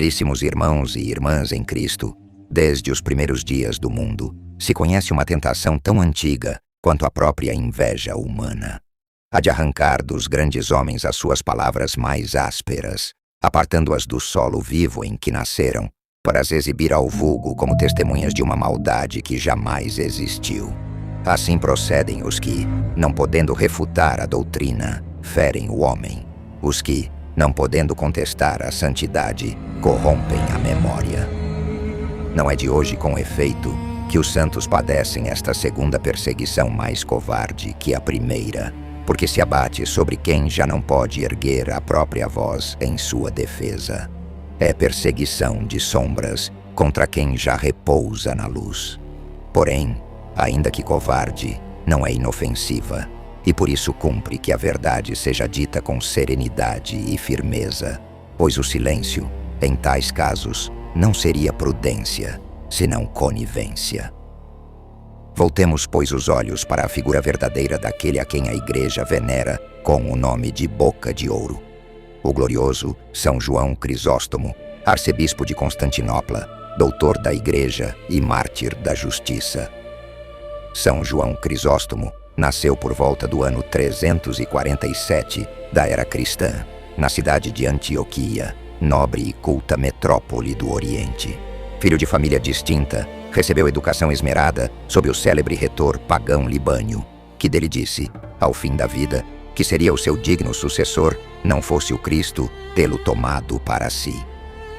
Caríssimos irmãos e irmãs em Cristo, desde os primeiros dias do mundo, se conhece uma tentação tão antiga quanto a própria inveja humana. A de arrancar dos grandes homens as suas palavras mais ásperas, apartando-as do solo vivo em que nasceram, para as exibir ao vulgo como testemunhas de uma maldade que jamais existiu. Assim procedem os que, não podendo refutar a doutrina, ferem o homem. Os que, não podendo contestar a santidade, corrompem a memória. Não é de hoje, com efeito, que os santos padecem esta segunda perseguição mais covarde que a primeira, porque se abate sobre quem já não pode erguer a própria voz em sua defesa. É perseguição de sombras contra quem já repousa na luz. Porém, ainda que covarde, não é inofensiva, e por isso cumpre que a verdade seja dita com serenidade e firmeza, pois o silêncio, em tais casos, não seria prudência, senão conivência. Voltemos, pois, os olhos para a figura verdadeira daquele a quem a Igreja venera com o nome de Boca de Ouro. O glorioso São João Crisóstomo, arcebispo de Constantinopla, doutor da Igreja e mártir da justiça. São João Crisóstomo nasceu por volta do ano 347 da era cristã, na cidade de Antioquia, nobre e culta metrópole do Oriente. Filho de família distinta, recebeu educação esmerada sob o célebre retor pagão Libânio, que dele disse, ao fim da vida, que seria o seu digno sucessor, não fosse o Cristo tê-lo tomado para si.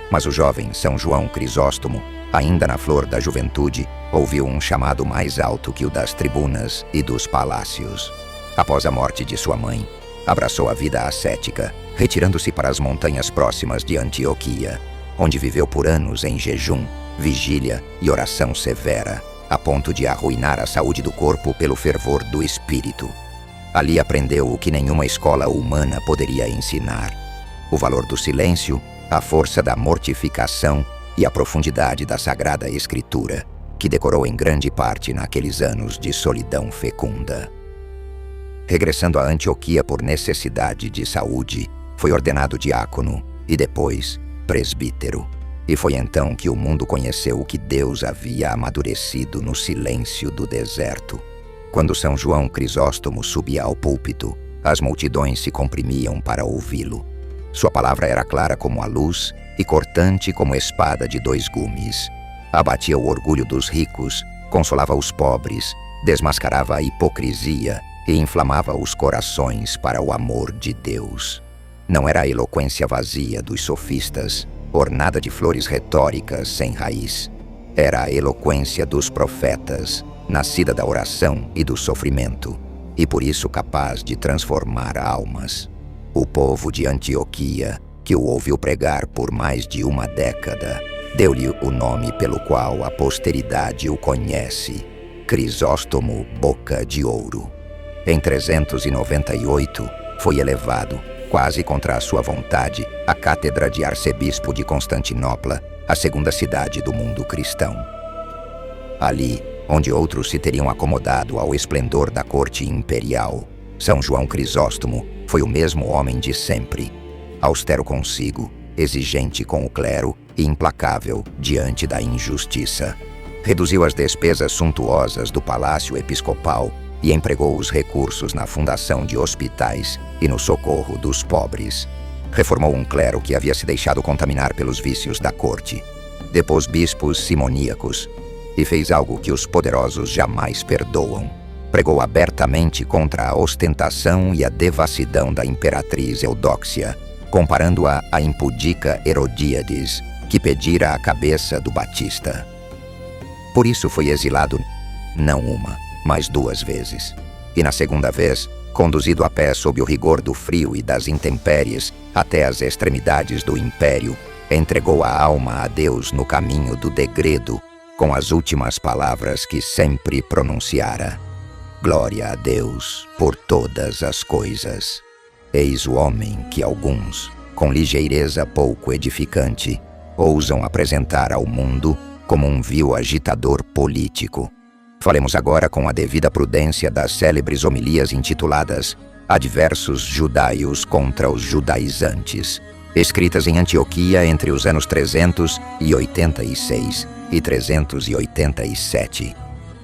Mas o jovem São João Crisóstomo, ainda na flor da juventude, ouviu um chamado mais alto que o das tribunas e dos palácios. Após a morte de sua mãe, abraçou a vida ascética, retirando-se para as montanhas próximas de Antioquia, onde viveu por anos em jejum, vigília e oração severa, a ponto de arruinar a saúde do corpo pelo fervor do espírito. Ali aprendeu o que nenhuma escola humana poderia ensinar: o valor do silêncio, a força da mortificação e a profundidade da Sagrada Escritura, que decorou em grande parte naqueles anos de solidão fecunda. Regressando a Antioquia por necessidade de saúde, foi ordenado diácono e depois presbítero. E foi então que o mundo conheceu o que Deus havia amadurecido no silêncio do deserto. Quando São João Crisóstomo subia ao púlpito, as multidões se comprimiam para ouvi-lo. Sua palavra era clara como a luz e cortante como espada de dois gumes. Abatia o orgulho dos ricos, consolava os pobres, desmascarava a hipocrisia e inflamava os corações para o amor de Deus. Não era a eloquência vazia dos sofistas, ornada de flores retóricas sem raiz. Era a eloquência dos profetas, nascida da oração e do sofrimento, e por isso capaz de transformar almas. O povo de Antioquia, que o ouviu pregar por mais de uma década, deu-lhe o nome pelo qual a posteridade o conhece: Crisóstomo Boca de Ouro. Em 398, foi elevado, quase contra a sua vontade, à cátedra de arcebispo de Constantinopla, a segunda cidade do mundo cristão. Ali, onde outros se teriam acomodado ao esplendor da corte imperial, São João Crisóstomo foi o mesmo homem de sempre, austero consigo, exigente com o clero e implacável diante da injustiça. Reduziu as despesas suntuosas do palácio episcopal e empregou os recursos na fundação de hospitais e no socorro dos pobres. Reformou um clero que havia se deixado contaminar pelos vícios da corte. Depôs bispos simoníacos e fez algo que os poderosos jamais perdoam. Pregou abertamente contra a ostentação e a devassidão da imperatriz Eudóxia, comparando-a à impudica Herodíades, que pedira a cabeça do Batista. Por isso foi exilado não uma, mas 2 vezes. E na segunda vez, conduzido a pé sob o rigor do frio e das intempéries até as extremidades do império, entregou a alma a Deus no caminho do degredo, com as últimas palavras que sempre pronunciara: Glória a Deus por todas as coisas. Eis o homem que alguns, com ligeireza pouco edificante, ousam apresentar ao mundo como um vil agitador político. Falemos agora com a devida prudência das célebres homilias intituladas Adversos Judaios contra os Judaizantes, escritas em Antioquia entre os anos 386 e 387,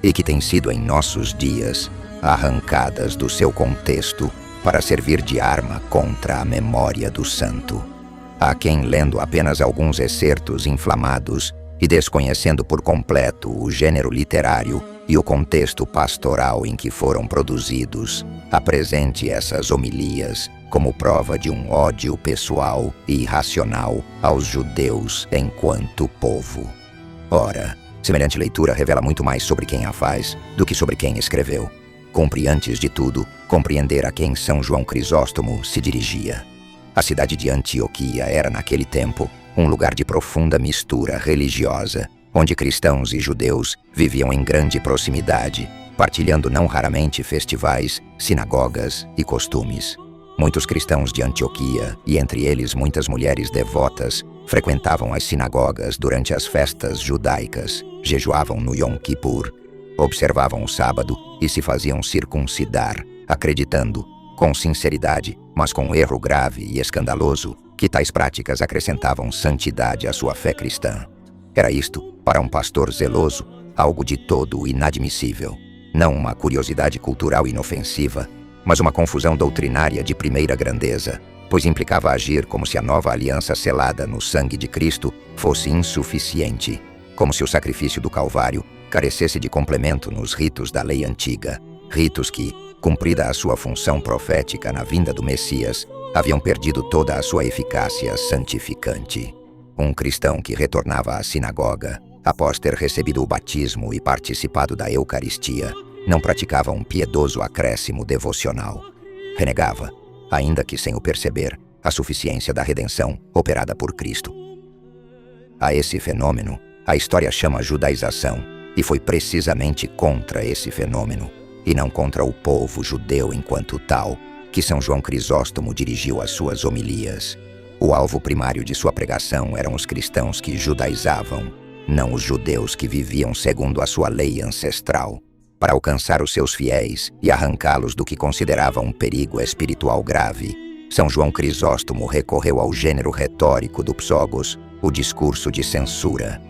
e que têm sido em nossos dias arrancadas do seu contexto para servir de arma contra a memória do santo. Há quem, lendo apenas alguns excertos inflamados e desconhecendo por completo o gênero literário e o contexto pastoral em que foram produzidos, apresente essas homilias como prova de um ódio pessoal e irracional aos judeus enquanto povo. Ora, semelhante leitura revela muito mais sobre quem a faz do que sobre quem escreveu. Cumpre, antes de tudo, compreender a quem São João Crisóstomo se dirigia. A cidade de Antioquia era, naquele tempo, um lugar de profunda mistura religiosa, onde cristãos e judeus viviam em grande proximidade, partilhando não raramente festivais, sinagogas e costumes. Muitos cristãos de Antioquia, e entre eles muitas mulheres devotas, frequentavam as sinagogas durante as festas judaicas, jejuavam no Yom Kippur, observavam o sábado e se faziam circuncidar, acreditando, com sinceridade, mas com erro grave e escandaloso, que tais práticas acrescentavam santidade à sua fé cristã. Era isto, para um pastor zeloso, algo de todo inadmissível. Não uma curiosidade cultural inofensiva, mas uma confusão doutrinária de primeira grandeza, pois implicava agir como se a nova aliança selada no sangue de Cristo fosse insuficiente, como se o sacrifício do Calvário carecesse de complemento nos ritos da lei antiga, ritos que, cumprida a sua função profética na vinda do Messias, haviam perdido toda a sua eficácia santificante. Um cristão que retornava à sinagoga, após ter recebido o batismo e participado da Eucaristia, não praticava um piedoso acréscimo devocional. Renegava, ainda que sem o perceber, a suficiência da redenção operada por Cristo. A esse fenômeno, a história chama judaização, e foi precisamente contra esse fenômeno, e não contra o povo judeu enquanto tal, que São João Crisóstomo dirigiu as suas homilias. O alvo primário de sua pregação eram os cristãos que judaizavam, não os judeus que viviam segundo a sua lei ancestral. Para alcançar os seus fiéis e arrancá-los do que considerava um perigo espiritual grave, São João Crisóstomo recorreu ao gênero retórico do psogos, o discurso de censura,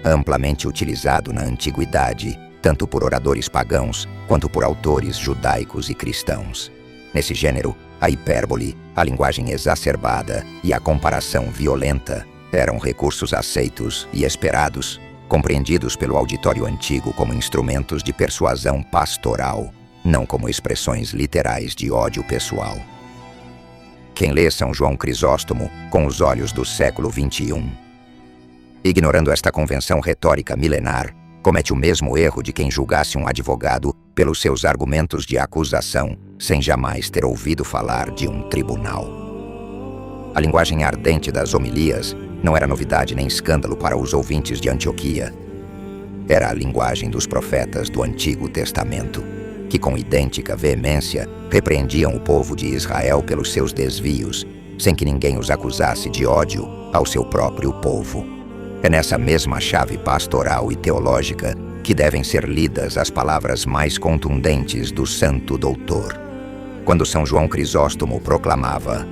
amplamente utilizado na antiguidade, tanto por oradores pagãos quanto por autores judaicos e cristãos. Nesse gênero, a hipérbole, a linguagem exacerbada e a comparação violenta eram recursos aceitos e esperados, compreendidos pelo auditório antigo como instrumentos de persuasão pastoral, não como expressões literais de ódio pessoal. Quem lê São João Crisóstomo com os olhos do século XXI, ignorando esta convenção retórica milenar, comete o mesmo erro de quem julgasse um advogado pelos seus argumentos de acusação, sem jamais ter ouvido falar de um tribunal. A linguagem ardente das homilias não era novidade nem escândalo para os ouvintes de Antioquia. Era a linguagem dos profetas do Antigo Testamento, que com idêntica veemência repreendiam o povo de Israel pelos seus desvios, sem que ninguém os acusasse de ódio ao seu próprio povo. É nessa mesma chave pastoral e teológica que devem ser lidas as palavras mais contundentes do Santo Doutor. Quando São João Crisóstomo proclamava: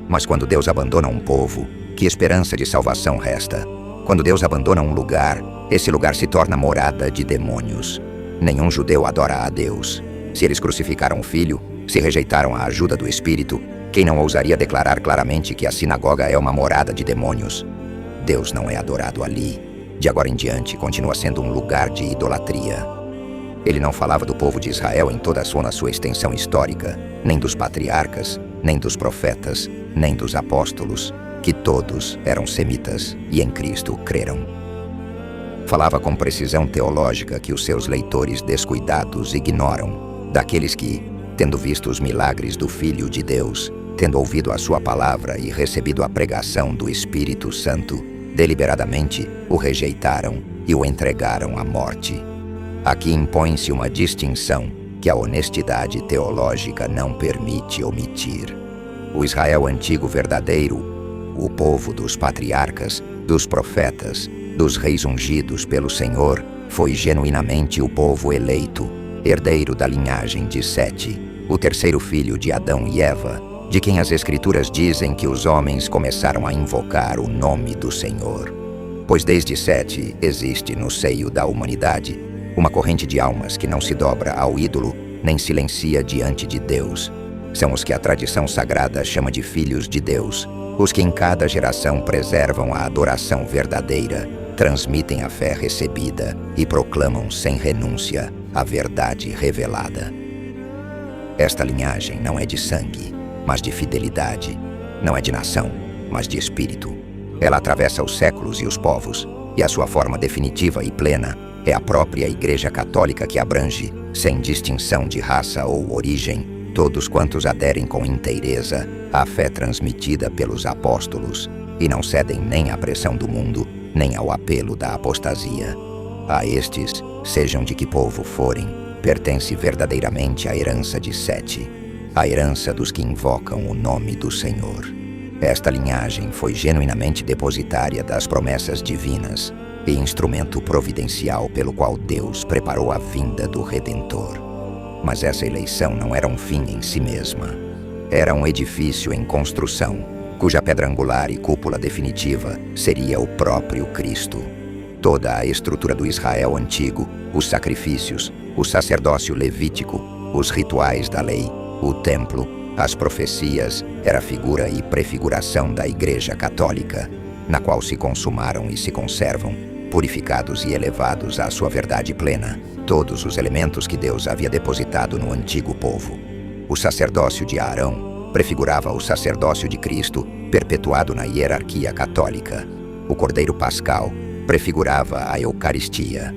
"Mas quando Deus abandona um povo, que esperança de salvação resta? Quando Deus abandona um lugar, esse lugar se torna morada de demônios. Nenhum judeu adora a Deus. Se eles crucificaram o Filho, se rejeitaram a ajuda do Espírito, quem não ousaria declarar claramente que a sinagoga é uma morada de demônios? Deus não é adorado ali. De agora em diante, continua sendo um lugar de idolatria." Ele não falava do povo de Israel em toda a sua extensão histórica, nem dos patriarcas, nem dos profetas, nem dos apóstolos, que todos eram semitas e em Cristo creram. Falava com precisão teológica que os seus leitores descuidados ignoram, daqueles que, tendo visto os milagres do Filho de Deus, tendo ouvido a sua palavra e recebido a pregação do Espírito Santo, deliberadamente o rejeitaram e o entregaram à morte. Aqui impõe-se uma distinção que a honestidade teológica não permite omitir. O Israel antigo verdadeiro, o povo dos patriarcas, dos profetas, dos reis ungidos pelo Senhor, foi genuinamente o povo eleito, herdeiro da linhagem de Sete, o terceiro filho de Adão e Eva, de quem as Escrituras dizem que os homens começaram a invocar o nome do Senhor. Pois desde Sete existe no seio da humanidade uma corrente de almas que não se dobra ao ídolo nem silencia diante de Deus. São os que a tradição sagrada chama de filhos de Deus, os que em cada geração preservam a adoração verdadeira, transmitem a fé recebida e proclamam sem renúncia a verdade revelada. Esta linhagem não é de sangue, mas de fidelidade. Não é de nação, mas de espírito. Ela atravessa os séculos e os povos, e a sua forma definitiva e plena é a própria Igreja Católica, que abrange, sem distinção de raça ou origem, todos quantos aderem com inteireza à fé transmitida pelos apóstolos e não cedem nem à pressão do mundo, nem ao apelo da apostasia. A estes, sejam de que povo forem, pertence verdadeiramente a herança de Sete, a herança dos que invocam o nome do Senhor. Esta linhagem foi genuinamente depositária das promessas divinas e instrumento providencial pelo qual Deus preparou a vinda do Redentor. Mas essa eleição não era um fim em si mesma. Era um edifício em construção, cuja pedra angular e cúpula definitiva seria o próprio Cristo. Toda a estrutura do Israel antigo, os sacrifícios, o sacerdócio levítico, os rituais da lei, o templo, as profecias, era figura e prefiguração da Igreja Católica, na qual se consumaram e se conservam, purificados e elevados à sua verdade plena, todos os elementos que Deus havia depositado no antigo povo. O sacerdócio de Arão prefigurava o sacerdócio de Cristo, perpetuado na hierarquia católica. O Cordeiro Pascal prefigurava a Eucaristia.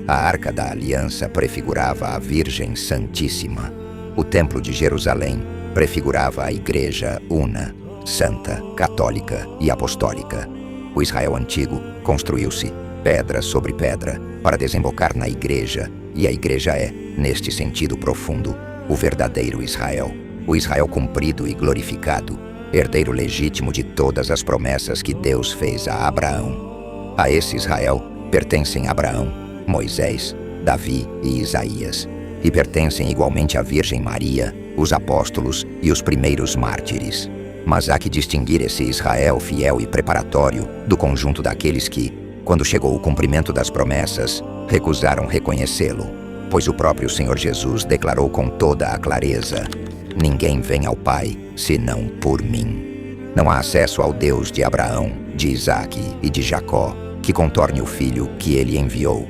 A Arca da Aliança prefigurava a Virgem Santíssima. O Templo de Jerusalém prefigurava a Igreja una, santa, católica e apostólica. O Israel antigo construiu-se, pedra sobre pedra, para desembocar na Igreja, e a Igreja é, neste sentido profundo, o verdadeiro Israel, o Israel cumprido e glorificado, herdeiro legítimo de todas as promessas que Deus fez a Abraão. A esse Israel pertencem Abraão, Moisés, Davi e Isaías, e pertencem igualmente a Virgem Maria, os apóstolos e os primeiros mártires. Mas há que distinguir esse Israel fiel e preparatório do conjunto daqueles que, quando chegou o cumprimento das promessas, recusaram reconhecê-lo, pois o próprio Senhor Jesus declarou com toda a clareza: ninguém vem ao Pai, senão por mim. Não há acesso ao Deus de Abraão, de Isaque e de Jacó, que contorne o Filho que ele enviou.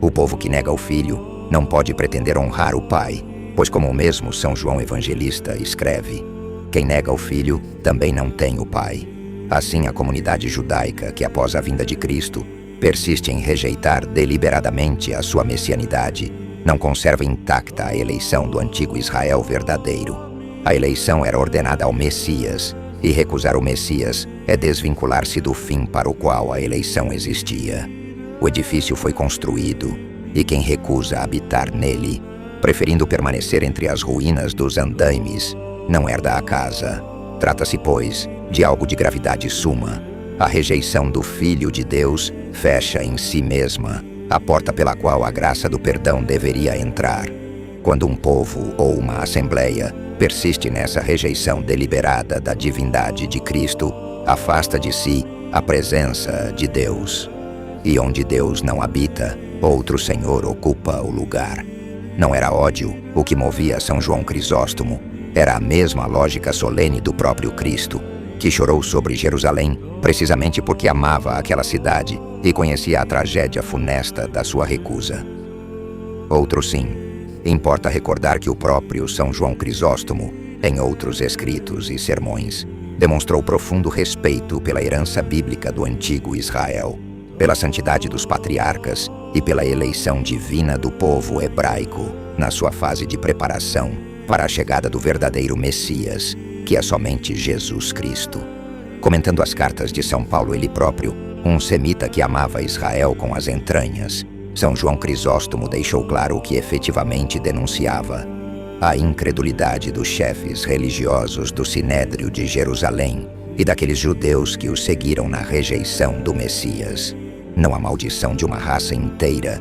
O povo que nega o Filho não pode pretender honrar o Pai, pois como o mesmo São João Evangelista escreve, quem nega o Filho também não tem o Pai. Assim, a comunidade judaica, que após a vinda de Cristo, persiste em rejeitar deliberadamente a sua messianidade, não conserva intacta a eleição do antigo Israel verdadeiro. A eleição era ordenada ao Messias, e recusar o Messias é desvincular-se do fim para o qual a eleição existia. O edifício foi construído, e quem recusa habitar nele, preferindo permanecer entre as ruínas dos andaimes, não herda a casa. Trata-se, pois, de algo de gravidade suma. A rejeição do Filho de Deus fecha em si mesma a porta pela qual a graça do perdão deveria entrar. Quando um povo ou uma assembleia persiste nessa rejeição deliberada da divindade de Cristo, afasta de si a presença de Deus. E onde Deus não habita, outro Senhor ocupa o lugar. Não era ódio o que movia São João Crisóstomo, era a mesma lógica solene do próprio Cristo, que chorou sobre Jerusalém precisamente porque amava aquela cidade e conhecia a tragédia funesta da sua recusa. Outro sim, importa recordar que o próprio São João Crisóstomo, em outros escritos e sermões, demonstrou profundo respeito pela herança bíblica do antigo Israel, pela santidade dos patriarcas e pela eleição divina do povo hebraico na sua fase de preparação para a chegada do verdadeiro Messias, que é somente Jesus Cristo. Comentando as cartas de São Paulo ele próprio, um semita que amava Israel com as entranhas, São João Crisóstomo deixou claro o que efetivamente denunciava: a incredulidade dos chefes religiosos do Sinédrio de Jerusalém e daqueles judeus que o seguiram na rejeição do Messias. Não a maldição de uma raça inteira,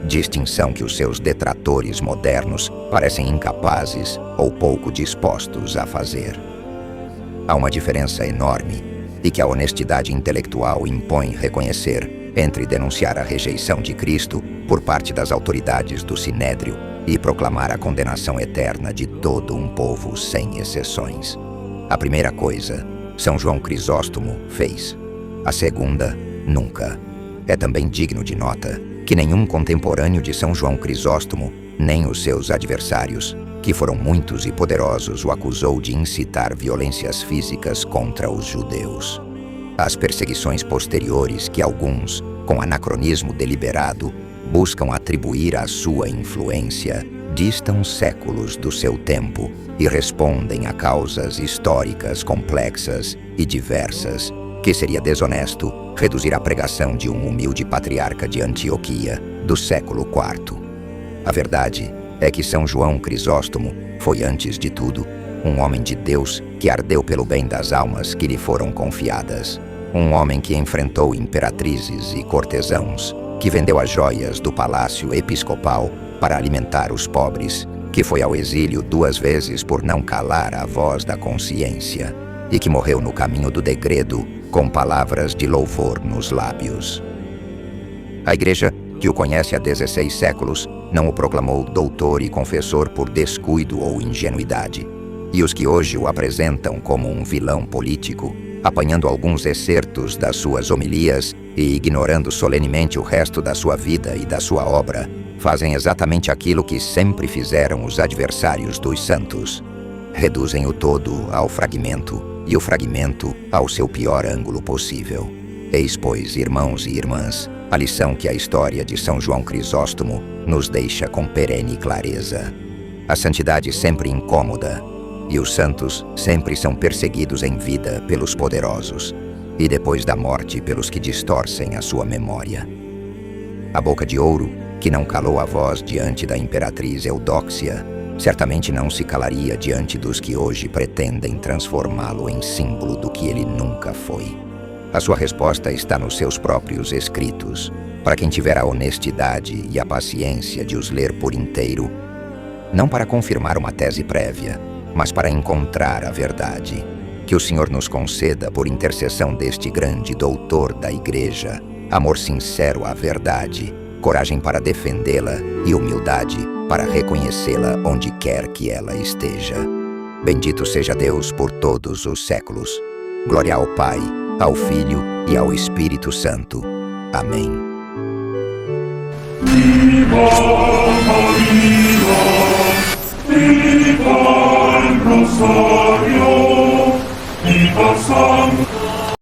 distinção que os seus detratores modernos parecem incapazes ou pouco dispostos a fazer. há uma diferença enorme e que a honestidade intelectual impõe reconhecer entre denunciar a rejeição de Cristo por parte das autoridades do Sinédrio e proclamar a condenação eterna de todo um povo sem exceções. A primeira coisa, São João Crisóstomo fez. A segunda, nunca. É também digno de nota que nenhum contemporâneo de São João Crisóstomo, nem os seus adversários, que foram muitos e poderosos, o acusou de incitar violências físicas contra os judeus. As perseguições posteriores que alguns, com anacronismo deliberado, buscam atribuir à sua influência, distam séculos do seu tempo e respondem a causas históricas complexas e diversas, que seria desonesto reduzir à pregação de um humilde patriarca de Antioquia do século IV. A verdade é que São João Crisóstomo foi, antes de tudo, um homem de Deus que ardeu pelo bem das almas que lhe foram confiadas. Um homem que enfrentou imperatrizes e cortesãos, que vendeu as joias do palácio episcopal para alimentar os pobres, que foi ao exílio 2 vezes por não calar a voz da consciência, e que morreu no caminho do degredo com palavras de louvor nos lábios. A Igreja, que o conhece há 16 séculos, não o proclamou doutor e confessor por descuido ou ingenuidade, e os que hoje o apresentam como um vilão político, apanhando alguns excertos das suas homilias e ignorando solenemente o resto da sua vida e da sua obra, fazem exatamente aquilo que sempre fizeram os adversários dos santos. Reduzem o todo ao fragmento e o fragmento ao seu pior ângulo possível. Eis, pois, irmãos e irmãs, a lição que a história de São João Crisóstomo nos deixa com perene clareza. A santidade sempre incômoda, e os santos sempre são perseguidos em vida pelos poderosos, e depois da morte pelos que distorcem a sua memória. A boca de ouro, que não calou a voz diante da imperatriz Eudóxia, certamente não se calaria diante dos que hoje pretendem transformá-lo em símbolo do que ele nunca foi. A sua resposta está nos seus próprios escritos, para quem tiver a honestidade e a paciência de os ler por inteiro, não para confirmar uma tese prévia, mas para encontrar a verdade. Que o Senhor nos conceda, por intercessão deste grande doutor da Igreja, amor sincero à verdade, coragem para defendê-la e humildade para reconhecê-la onde quer que ela esteja. Bendito seja Deus por todos os séculos. Glória ao Pai, ao Filho e ao Espírito Santo. Amém. Viva Maria, viva el Rosario.